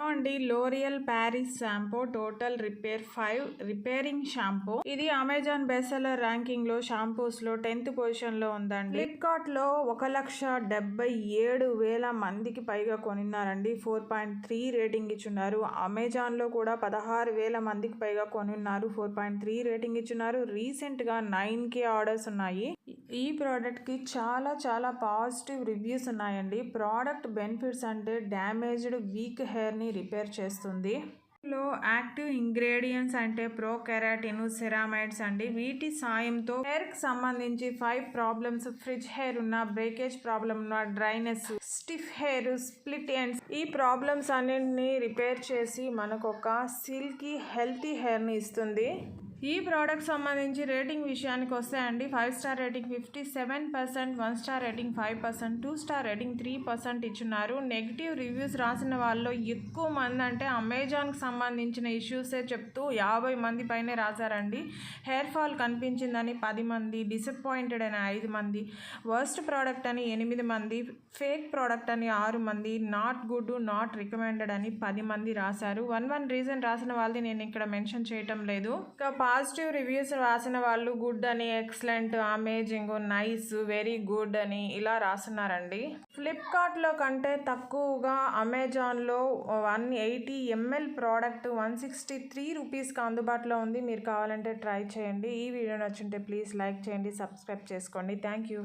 అండి L'Oreal Paris shampoo total repair 5 repairing shampoo. ఇది Amazon best seller ranking లో shampoos లో 10th పొజిషన్ లో ఉందండి. ఫ్లిప్కార్ట్ లో 1,77,000 మందికి పైగా కొనిన్నారండి. 4.3 రేటింగ్ ఇచ్చున్నారు. అమెజాన్ లో కూడా 16,000 మందికి పైగా కొనిన్నారు. 4.3 రేటింగ్ ఇచ్చున్నారు. రీసెంట్ గా 9K ఆర్డర్స్ ఉన్నాయి. ఈ ప్రోడక్ట్ కి చాలా పాజిటివ్ రివ్యూస్ ఉన్నాయండి. ప్రోడక్ట్ బెనిఫిట్స్ అంటే డ్యామేజ్డ్ వీక్ హెయిర్ ని రిపేర్ చేస్తుంది. లో యాక్టివ్ ఇంగ్రీడియంట్స్ అంటే కెరాటిన్ సెరామైడ్స్ అండి. వీటి సాయంతో హెయిర్ కి సంబంధించి 5 ప్రాబ్లమ్స్ ఫ్రిడ్జ్ హెయిర్ ఉన్న, బ్రేకేజ్ ప్రాబ్లమ్ ఉన్న, dryness, stiff hair, split ends ఈ ప్రాబ్లమ్స్ అన్నింటినీ రిపేర్ చేసి మనకు ఒక సిల్కీ హెల్తీ హెయిర్ ని ఇస్తుంది. ఈ ప్రోడక్ట్ సంబంధించి రేటింగ్ విషయానికి వస్తే అండి 5 star rating 57%, 1 star rating 5%, 2 star rating 3% ఇచ్చున్నారు. నెగిటివ్ రివ్యూస్ రాసిన వాళ్ళలో ఎక్కువ మంది అంటే అమెజాన్కి సంబంధించిన ఇష్యూసే చెప్తూ 50 మంది పైనే రాశారండి. హెయిర్ ఫాల్ కనిపించిందని 10 మంది, డిసప్పాయింటెడ్ అని 5 మంది, వర్స్ట్ ప్రోడక్ట్ అని 8 మంది, ఫేక్ ప్రోడక్ట్ అని 6 మంది, నాట్ గుడ్, నాట్ రికమెండెడ్ అని 10 మంది రాశారు. 1 రీజన్ రాసిన వాళ్ళది నేను ఇక్కడ మెన్షన్ చేయటం లేదు. పాజిటివ్ రివ్యూస్ రాసిన వాళ్ళు గుడ్ అని, excellent, amazing, nice, very good అని ఇలా రాస్తున్నారండి. ఫ్లిప్కార్ట్లో కంటే తక్కువగా అమెజాన్లో 180 ml ప్రోడక్ట్ 163 రూపీస్కి అందుబాటులో ఉంది. మీరు కావాలంటే ట్రై చేయండి. ఈ వీడియో నచ్చుంటే ప్లీజ్ లైక్ చేయండి, సబ్స్క్రైబ్ చేసుకోండి. Thank you.